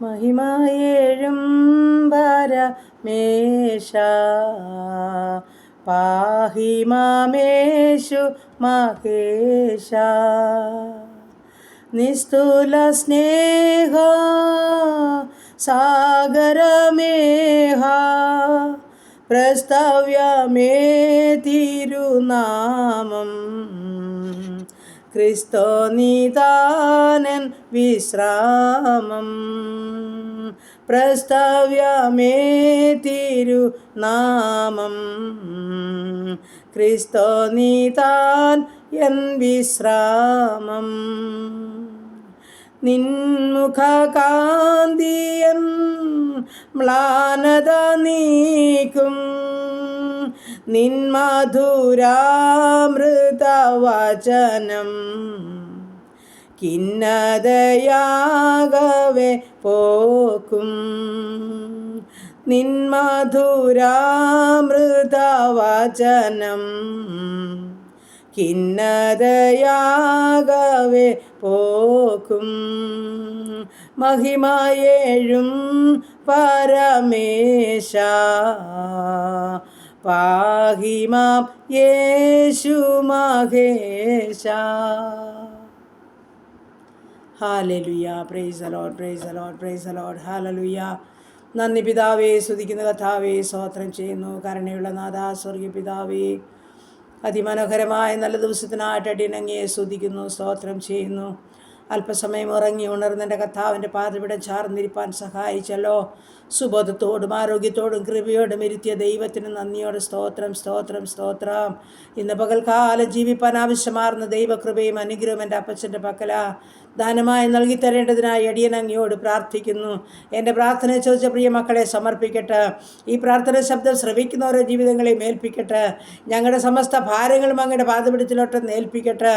മഹിമയേഴും പരമേശ പാഹി മാമേഷു മഹേശ. നിസ്തുല സ്നേഹ സാഗരമേഹ പ്രസ്തവ്യമേ തിരുനാമം. ക്രിസ്തോ നിദാനൻ വിശ്രാമം. പ്രസ്തവ്യമേ തിരുനാമം. ക്രിസ്തോ നിദാൻ എൻ വിശ്രാമം. നിൻമുഖകാന്തിയൻ മ്ലാനത നീക്കും. നിൻ മധുരാമൃതവചനം ഖിന്നതയാകവെ പോക്കും. നിൻ മധുരാമൃതവചനം ഖിന്നതയാകവെ പോക്കും. മഹിമയേഴും പരമേശ പാഹി മാം യേശു മഹേശ. ഹല്ലേലൂയ. Praise the lord, praise the lord, praise the lord. ഹല്ലേലൂയ. നന്ദി പിതാവേ, സ്തുതിക്കുന്ന കർത്താവേ, സ്തോത്രം ചെയ്യുന്നു. കരുണയുള്ള നാഥാ, സ്വർഗീയ പിതാവേ, അതിമനോഹരമായ നല്ല ദിവസത്തിനായിട്ട് അടിയനങ്ങയെ സ്തുതിക്കുന്നു, സ്തോത്രം ചെയ്യുന്നു. അല്പസമയം ഉറങ്ങി ഉണർന്നെൻ്റെ കർത്താവിൻ്റെ പാദപിടം ചാർന്നിരിപ്പാൻ സഹായിച്ചല്ലോ. സുബോധത്തോടും ആരോഗ്യത്തോടും കൃപയോടും ഇരുത്തിയ ദൈവത്തിന് നന്ദിയോടെ സ്തോത്രം, സ്തോത്രം, സ്തോത്രം. ഇന്ന് പകൽക്കാലം ജീവിപ്പാൻ ആവശ്യമാർന്ന ദൈവകൃപയും അനുഗ്രഹവും എൻ്റെ അപ്പച്ചൻ്റെ പക്കല ദാനമായി നൽകി തരേണ്ടതിനായി അടിയനങ്ങയോട് പ്രാർത്ഥിക്കുന്നു. എൻ്റെ പ്രാർത്ഥന ചോദിച്ച പ്രിയ മക്കളെ സമർപ്പിക്കട്ടെ. ഈ പ്രാർത്ഥന ശബ്ദം ശ്രവിക്കുന്ന ഓരോ ജീവിതങ്ങളെയും ഏൽപ്പിക്കട്ടെ. ഞങ്ങളുടെ സമസ്ത ഭാരങ്ങളും അങ്ങയുടെ പാദപിടത്തിലോട്ടൊന്ന് ഏൽപ്പിക്കട്ടെ.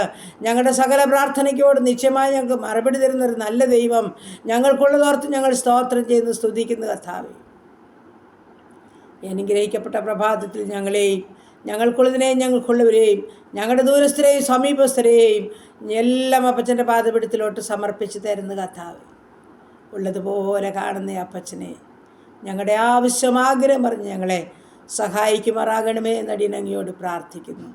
ഞങ്ങളുടെ സകല പ്രാർത്ഥനയ്ക്കോട് നിശ്ചയമായി ഞങ്ങൾക്ക് മറുപടി തരുന്നൊരു നല്ല ദൈവം ഞങ്ങൾക്കുള്ളതോർത്ത് ഞങ്ങൾ സ്തോത്രം ചെയ്യുന്നു, സ്തുതിക്കുന്നു കർത്താവേ. അനുഗ്രഹിക്കപ്പെട്ട പ്രഭാതത്തിൽ ഞങ്ങളെയും ഞങ്ങൾക്കുള്ളതിനെയും ഞങ്ങൾക്കുള്ളവരെയും ഞങ്ങളുടെ ദൂരസ്ഥരെയും സമീപസ്ഥരെയും എല്ലാം അപ്പച്ചൻ്റെ പാദപിടത്തിലോട്ട് സമർപ്പിച്ച് തരുന്ന കർത്താവേ. ഉള്ളതുപോലെ കാണുന്ന അപ്പച്ചനെ ഞങ്ങളുടെ ആവശ്യം ആഗ്രഹം പറഞ്ഞ് ഞങ്ങളെ സഹായിക്കുമാറാകണമേ എന്നടിയനങ്ങയോട് പ്രാർത്ഥിക്കുന്നു.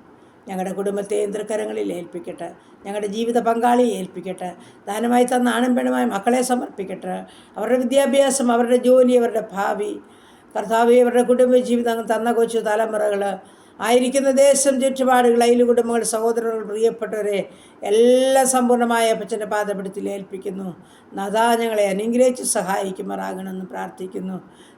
ഞങ്ങളുടെ കുടുംബത്തെ യന്ത്രക്കരങ്ങളിൽ ഏൽപ്പിക്കട്ടെ. ഞങ്ങളുടെ ജീവിത പങ്കാളിയെ ഏൽപ്പിക്കട്ടെ. ദാനമായി തന്ന ആണും പെണ്ണുമായ മക്കളെ സമർപ്പിക്കട്ടെ. അവരുടെ വിദ്യാഭ്യാസം, അവരുടെ ജോലി, അവരുടെ ഭാവി കർത്താവേ, അവരുടെ കുടുംബ ജീവിതം തന്ന കൊച്ചു തലമുറകൾ ആയിരിക്കുന്ന ദേശം, ചുറ്റുപാടുകൾ, അയൽ കുടുംബങ്ങൾ, സഹോദരങ്ങൾ, പ്രിയപ്പെട്ടവരെ എല്ലാം സമ്പൂർണ്ണമായ അപ്പച്ചൻ്റെ പാദപിടത്തിൽ ഏൽപ്പിക്കുന്നു. നാഥാ, ഞങ്ങളെ അനുഗ്രഹിച്ച് സഹായിക്കുമാറാകണമെന്ന് പ്രാർത്ഥിക്കുന്നു.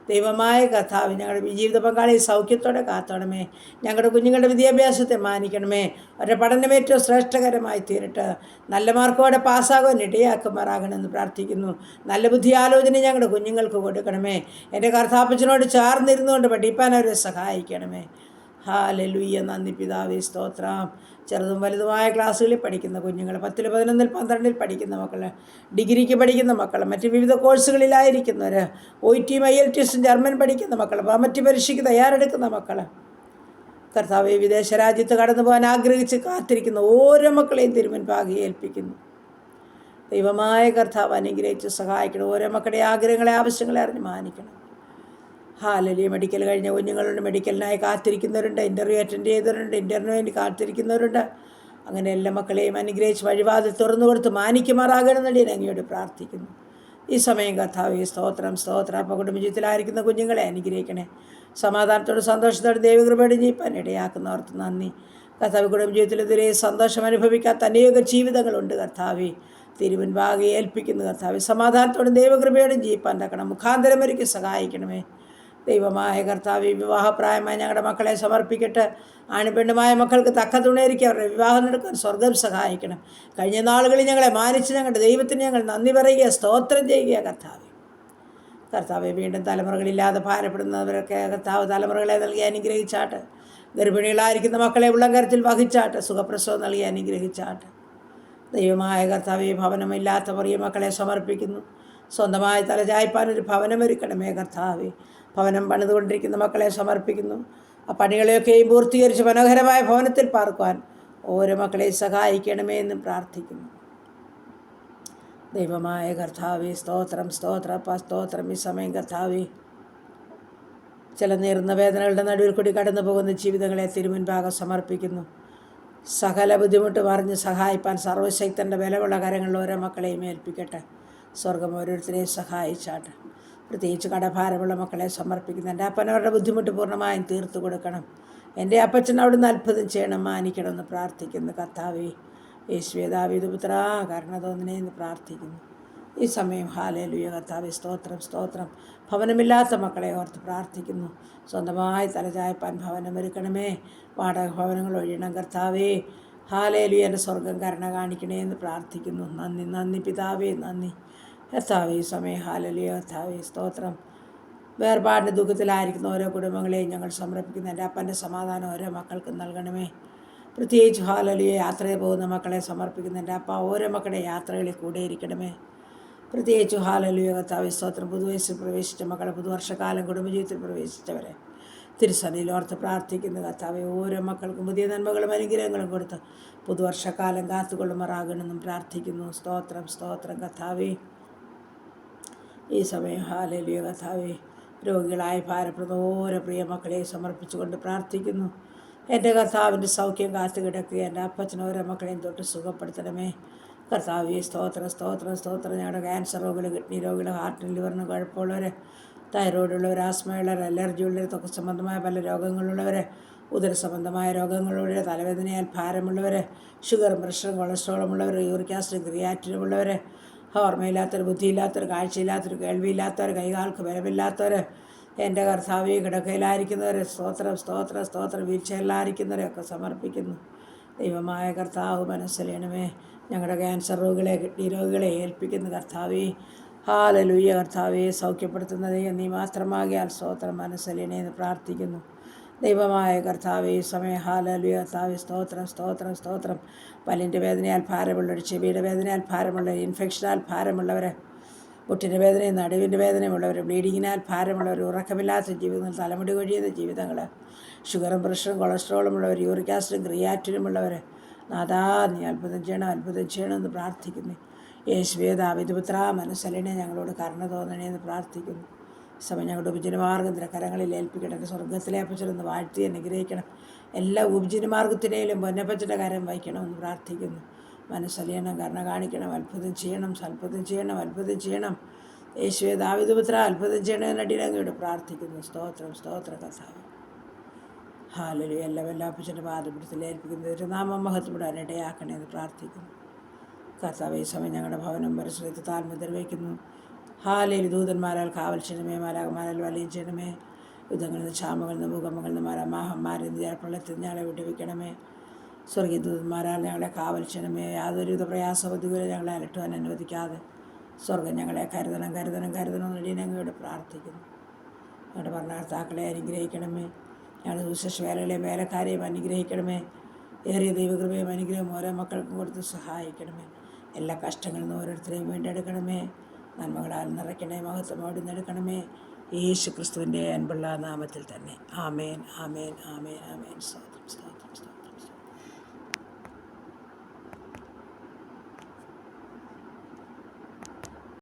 ദൈവമായ കർത്താവ്, ഞങ്ങളുടെ ജീവിത പങ്കാളിയെ സൗഖ്യത്തോടെ കാത്തോണമേ. ഞങ്ങളുടെ കുഞ്ഞുങ്ങളുടെ വിദ്യാഭ്യാസത്തെ മാനിക്കണമേ. അവരുടെ പഠനം ഏറ്റവും ശ്രേഷ്ഠകരമായി തീരട്ടെ. നല്ല മാർക്കോടെ പാസ്സാകാൻ ഇടയാക്കുമാറാകണമെന്ന് പ്രാർത്ഥിക്കുന്നു. നല്ല ബുദ്ധി ആലോചന ഞങ്ങളുടെ കുഞ്ഞുങ്ങൾക്ക് കൊടുക്കണമേ. എൻ്റെ കർത്താപ്പച്ചനോട് ചേർന്നിരുന്നുകൊണ്ട് പഠിപ്പാൻ അവരെ സഹായിക്കണമേ. ഹല്ലേലൂയ. നന്ദി പിതാവേ, സ്തോത്രം. ചെറുതും വലുതുമായ ക്ലാസ്സുകളിൽ പഠിക്കുന്ന കുഞ്ഞുങ്ങൾ, 10, 11, 12 പഠിക്കുന്ന മക്കൾ, ഡിഗ്രിക്ക് പഠിക്കുന്ന മക്കൾ, മറ്റ് വിവിധ കോഴ്സുകളിലായിരിക്കുന്നവർ, OIT, IELTS, ജർമ്മൻ പഠിക്കുന്ന മക്കൾ, മറ്റ് പരീക്ഷയ്ക്ക് തയ്യാറെടുക്കുന്ന മക്കൾ, കർത്താവെ വിദേശ രാജ്യത്ത് കടന്നു പോകാൻ ആഗ്രഹിച്ച് കാത്തിരിക്കുന്ന ഓരോ മക്കളെയും തിരുമുൻപാകെ ഏൽപ്പിക്കുന്നു. ദൈവമായ കർത്താവ് അനുഗ്രഹിച്ച് സഹായിക്കണം. ഓരോ മക്കളുടെ ആഗ്രഹങ്ങളെ, ആവശ്യങ്ങളെ അറിഞ്ഞ് മാനിക്കണം. ഹല്ലേലൂയ. മെഡിക്കൽ കഴിഞ്ഞ കുഞ്ഞുങ്ങളുണ്ട്, മെഡിക്കലിനായി കാത്തിരിക്കുന്നവരുണ്ട്, ഇൻ്റർവ്യൂ അറ്റൻഡ് ചെയ്തവരുണ്ട്, ഇൻ്റർവ്യൂവിന് വേണ്ടി കാത്തിരിക്കുന്നവരുണ്ട്. അങ്ങനെ എല്ലാ മക്കളെയും അനുഗ്രഹിച്ച് വഴിവാതിൽ തുറന്നു കൊടുത്ത് മാനിക്കുമാറാകണമെന്നടി അങ്ങയോട് പ്രാർത്ഥിക്കുന്നു. ഈ സമയം കർത്താവേ, സ്തോത്രം, സ്തോത്രം. അപ്പോൾ കുടുംബജീവിതത്തിലായിരിക്കുന്ന കുഞ്ഞുങ്ങളെ അനുഗ്രഹിക്കണേ. സമാധാനത്തോടും സന്തോഷത്തോടും ദൈവകൃപയോടെ ജീവിപ്പാൻ ഇടയാക്കുന്നവർക്ക് നന്ദി. കർത്താവ്, കുടുംബജീവിതത്തിലെതിരെ സന്തോഷം അനുഭവിക്കാത്ത അനേക ജീവിതങ്ങളുണ്ട് കർത്താവേ. തിരുമുൻപാകെ ഏൽപ്പിക്കുന്നു കർത്താവേ. സമാധാനത്തോടും ദൈവകൃപയോടും ജീവിപ്പാൻ തക്കണം മുഖാന്തരമൊരുക്കി സഹായിക്കണമേ. ദൈവമായ കർത്താവേ, വിവാഹപ്രായമായ ഞങ്ങളുടെ മക്കളെ സമർപ്പിക്കട്ടെ. ആണുപെണ്ണുമായ മക്കൾക്ക് തക്ക തുണയൊരുക്കി അവരുടെ വിവാഹം നടക്കാൻ സ്വർഗം സഹായിക്കണം. കഴിഞ്ഞ നാളുകളിൽ ഞങ്ങളെ മാനിച്ച് ഞങ്ങളുടെ ദൈവത്തിന് ഞങ്ങൾ നന്ദി പറയുക, സ്തോത്രം ചെയ്യുക കർത്താവേ. കർത്താവെ, വീണ്ടും തലമുറകളില്ലാതെ ഭാരപ്പെടുന്നവരൊക്കെ കർത്താവ് തലമുറകളെ നൽകി അനുഗ്രഹിച്ചാട്ട്. ഗർഭിണികളായിരിക്കുന്ന മക്കളെ ഉള്ളംകരത്തിൽ വഹിച്ചാട്ട്. സുഖപ്രസവം നൽകി അനുഗ്രഹിച്ചാട്ട്. ദൈവമായ കർത്താവെ, ഭവനമില്ലാത്ത പ്രിയ മക്കളെ സമർപ്പിക്കുന്നു. സ്വന്തമായി തലചായ്പാനൊരു ഭവനമൊരുക്കണമേ കർത്താവെ. ഭവനം പണിതുകൊണ്ടിരിക്കുന്ന മക്കളെ സമർപ്പിക്കുന്നു. ആ പണികളെയൊക്കെയും പൂർത്തീകരിച്ച് മനോഹരമായ ഭവനത്തിൽ പാർക്കുവാൻ ഓരോ മക്കളെ സഹായിക്കണമേ എന്നും പ്രാർത്ഥിക്കുന്നു. ദൈവമായ കർത്താവേ, സ്തോത്രം സ്തോത്രം സ്തോത്രം. ഈ സമയം കർത്താവേ, ചില നീറുന്ന വേദനകളുടെ നടുവിൽ കൂടി കടന്നു പോകുന്ന ജീവിതങ്ങളെ തിരുമുൻപാകെ സമർപ്പിക്കുന്നു. സകല ബുദ്ധിമുട്ട് അറിഞ്ഞ് സഹായിപ്പാൻ സർവശക്തൻ്റെ ബലമുള്ള കരങ്ങളിൽ ഓരോ മക്കളെയും ഏൽപ്പിക്കട്ടെ. സ്വർഗം ഓരോരുത്തരെയും സഹായിച്ചാട്ടെ. പ്രത്യേകിച്ച് കടഭാരമുള്ള മക്കളെ സമർപ്പിക്കുന്നു. എൻ്റെ അപ്പനവരുടെ ബുദ്ധിമുട്ട് പൂർണ്ണമായും തീർത്തു കൊടുക്കണം. എൻ്റെ അപ്പച്ചൻ അവിടുന്ന് അത്ഭുതം ചെയ്യണം, മാനിക്കണമെന്ന് പ്രാർത്ഥിക്കുന്നു. കർത്താവേ, യേശുവേ, ദാവീദ് പുത്രാ, കരുണ തോന്നണേ എന്ന് പ്രാർത്ഥിക്കുന്നു. ഈ സമയം ഹല്ലേലൂയ കർത്താവേ, സ്തോത്രം സ്തോത്രം. ഭവനമില്ലാത്ത മക്കളെ ഓർത്ത് പ്രാർത്ഥിക്കുന്നു. സ്വന്തമായി തലചായ്പാൻ ഭവനം ഒരുക്കണമേ. വാടക ഭവനങ്ങൾ ഒഴിയണം കർത്താവേ. ഹല്ലേലൂയ, എൻ്റെ സ്വർഗം കരുണ കാണിക്കണേ എന്ന് പ്രാർത്ഥിക്കുന്നു. നന്ദി നന്ദി പിതാവേ, നന്ദി കർത്താവേ. ഈ സമയം ഹല്ലേലൂയ കർത്താവേ, സ്തോത്രം. വേർപാടിൻ്റെ ദുഃഖത്തിലായിരിക്കുന്ന ഓരോ കുടുംബങ്ങളെയും ഞങ്ങൾ സമർപ്പിക്കുന്നു. എൻ്റെ അപ്പൻ്റെ സമാധാനം ഓരോ മക്കൾക്കും നൽകണമേ. പ്രത്യേകിച്ച് ഹല്ലേലൂയ യാത്രയിൽ പോകുന്ന മക്കളെ സമർപ്പിക്കുന്നു. എൻ്റെ അപ്പ ഓരോ മക്കളുടെ യാത്രകളിൽ കൂടെ ഇരിക്കണമേ. പ്രത്യേകിച്ച് ഹല്ലേലൂയ കർത്താവേ, സ്തോത്രം. പുതുവയസ്സിൽ പ്രവേശിച്ച മക്കളെ, പുതുവർഷക്കാലം കുടുംബജീവിതത്തിൽ പ്രവേശിച്ചവരെ തിരുസന്നിധിയിൽ ഓർത്ത് പ്രാർത്ഥിക്കുന്നു. കർത്താവേ, ഓരോ മക്കൾക്കും പുതിയ നന്മകളും അനുഗ്രഹങ്ങളും കൊടുത്ത് പുതുവർഷക്കാലം കാത്തുകൊള്ളുമാറാകണമെന്നും പ്രാർത്ഥിക്കുന്നു. സ്തോത്രം സ്തോത്രം കർത്താവേ. ഈ സമയം ഹല്ലേലൂയ കർത്താവേ, രോഗികളായ ഭാരപ്പെടുന്ന ഓരോ പ്രിയ മക്കളെ സമർപ്പിച്ചുകൊണ്ട് പ്രാർത്ഥിക്കുന്നു. എൻ്റെ കർത്താവിൻ്റെ സൗഖ്യം കാത്തു കിടക്കുക. എൻ്റെ അപ്പച്ചൻ ഓരോ മക്കളെയും തൊട്ട് സുഖപ്പെടുത്തണമേ. കർത്താവേ, സ്തോത്രം സ്തോത്രം സ്തോത്രം. ഞങ്ങളുടെ ക്യാൻസർ രോഗികൾ, കിഡ്നി രോഗികൾ, ഹാർട്ടിന് ലിവറിന് കുഴപ്പമുള്ളവർ, തൈറോയിഡുള്ളവർ, ആസ്മയുള്ളവർ, അലർജിയുള്ളവർ, ത്വക്ക് സംബന്ധമായ പല രോഗങ്ങളുള്ളവർ, ഉദര സംബന്ധമായ രോഗങ്ങളുള്ളവർ, തലവേദനയാൽ ഭാരമുള്ളവർ, ഷുഗറും പ്രഷറും കൊളസ്ട്രോളും ഉള്ളവർ, യൂറിക് ആസിഡ് ക്രിയാറ്റിനുമുള്ളവർ, ഓർമ്മയില്ലാത്തവർ, ബുദ്ധിയില്ലാത്തവർ, കാഴ്ചയില്ലാത്തവർ, കേൾവിയില്ലാത്തവർ, കൈകാൽക്ക് ബലമില്ലാത്തവർ, എൻ്റെ കർത്താവേ, കിടക്കയിലായിരിക്കുന്നവർ, സ്തോത്രം സ്തോത്രം സ്തോത്രം. വീഴ്ചയിലായിരിക്കുന്നവരെയൊക്കെ സമർപ്പിക്കുന്നു. ദൈവമായ കർത്താവ് മനസ്സിലേണമേ. ഞങ്ങളുടെ ക്യാൻസർ രോഗികളെ, കിഡ്നി രോഗികളെ ഏൽപ്പിക്കുന്നു. കർത്താവേ, ഹല്ലേലൂയ കർത്താവേ, സൗഖ്യപ്പെടുത്തുന്നത് നീ മാത്രമാകിയാൽ സ്തോത്രം മനസ്സിലേണേ എന്ന് പ്രാർത്ഥിക്കുന്നു. ദൈവമായ കർത്താവേ, ഈ സമയം ഹല്ലേലൂയ കർത്താവേ, സ്തോത്രം സ്തോത്രം സ്തോത്രം. പല്ലിൻ്റെ വേദനയാൽ ഭാരമുള്ളവർ, ചെവിയുടെ വേദനയാൽ ഭാരമുള്ളവർ, ഇൻഫെക്ഷനാൽ ഭാരമുള്ളവർ, മുട്ടിൻ്റെ വേദനയും നടുവിൻ്റെ വേദനയുമുള്ളവർ, ബ്ലീഡിങ്ങിനാൽ ഭാരമുള്ളവർ, ഉറക്കമില്ലാത്ത ജീവിതങ്ങൾ, തലമുടി കൊഴിയുന്ന ജീവിതങ്ങൾ, ഷുഗറും പ്രഷറും കൊളസ്ട്രോളും ഉള്ളവർ, യൂറിക് ആസിഡും ക്രിയാറ്റിനുമുള്ളവർ, നാഥാ നീ അത്ഭുതം ചെയ്യണമെന്ന് പ്രാർത്ഥിക്കുന്നു. യേശുവേ, ദാവീദ് പുത്രാ, മനസ്സലിനെ ഞങ്ങളോട് കരുണ തോന്നണേ എന്ന് പ്രാർത്ഥിക്കുന്നു. സമയം ഞങ്ങളുടെ ഉപജനമാർഗത്തിൻ്റെ കരങ്ങളിൽ ഏൽപ്പിക്കട്ടെ. സ്വർഗത്തിലെ അപ്പച്ചനൊന്ന് വാഴ്ത്തി അനുഗ്രഹിക്കണം. എല്ലാ ഉപജനമാർഗത്തിനേലും പൊന്നപ്പച്ചൻ്റെ കരം വഹിക്കണമെന്ന് പ്രാർത്ഥിക്കുന്നു. മനസ്സലിയണം, കരുണ കാണിക്കണം, അത്ഭുതം ചെയ്യണം, അത്ഭുതം ചെയ്യണം, അത്ഭുതം ചെയ്യണം. യേശുവേ, ദാവീദ് പുത്രാ, അത്ഭുതം ചെയ്യണമെന്നടിയിൽ അങ്ങോട്ട് പ്രാർത്ഥിക്കുന്നു. സ്തോത്രം സ്തോത്ര കർത്താവ്. ഹല്ലേലൂയ. എല്ലാ അപ്പച്ചൻ്റെ പാദപിടുത്തത്തിൽ ഏൽപ്പിക്കുന്നു. ഒരു നാമം മഹത്വപ്പെടാൻ ഇടയാക്കണേ എന്ന് പ്രാർത്ഥിക്കുന്നു. കർത്താവ്, ഈ സമയം ഞങ്ങളുടെ ഭവനം പരിസരത്ത് താഴ്മ വയ്ക്കുന്നു. ഹല്ലേലൂയ. ദൂതന്മാരാൽ കാവൽ ചെയ്യണമേ, മാലാഖമാരാൽ വലയം ചെയ്യണമേ. യുദ്ധങ്ങളിൽ നിന്ന്, ക്ഷാമങ്ങളിൽ നിന്ന്, ഭൂകമ്പങ്ങളിൽ നിന്ന്, മഹാമാരിൽ നിന്ന്, ജലപ്രളയത്തിൽ ഞങ്ങളെ വിട്ടുവയ്ക്കണമേ. സ്വർഗീയ ദൂതന്മാരാൽ ഞങ്ങളെ കാവൽ ചെയ്യണമേ. യാതൊരുവിധ പ്രയാസബുദ്ധികളെ ഞങ്ങളെ അലട്ടുവാൻ അനുവദിക്കാതെ സ്വർഗം ഞങ്ങളെ കരുതണം കരുതണം കരുതണം എന്നടിയിൽ ഞങ്ങളോട് പ്രാർത്ഥിക്കുന്നു. ഞങ്ങളുടെ ഭരണകർത്താക്കളെ അനുഗ്രഹിക്കണമേ. ഞങ്ങളുടെ സുവിശേഷ വേലകളെയും വേലക്കാരെയും അനുഗ്രഹിക്കണമേ. ഏറിയ ദൈവകൃപയും അനുഗ്രഹം ഓരോ മക്കൾക്കും കൊടുത്ത് സഹായിക്കണമേ. എല്ലാ കഷ്ടങ്ങളിൽ നിന്ന് ഓരോരുത്തരെയും വീണ്ടെടുക്കണമേ. നന്മകളാൽ നിറയ്ക്കണേ, മഹത്വമോടി എടുക്കണമേ. യേശു ക്രിസ്തുവിൻ്റെ അൻപുള്ള നാമത്തിൽ തന്നെ. ആമേൻ ആമേൻ ആമേൻ ആമേൻ. സ്തോത്രം.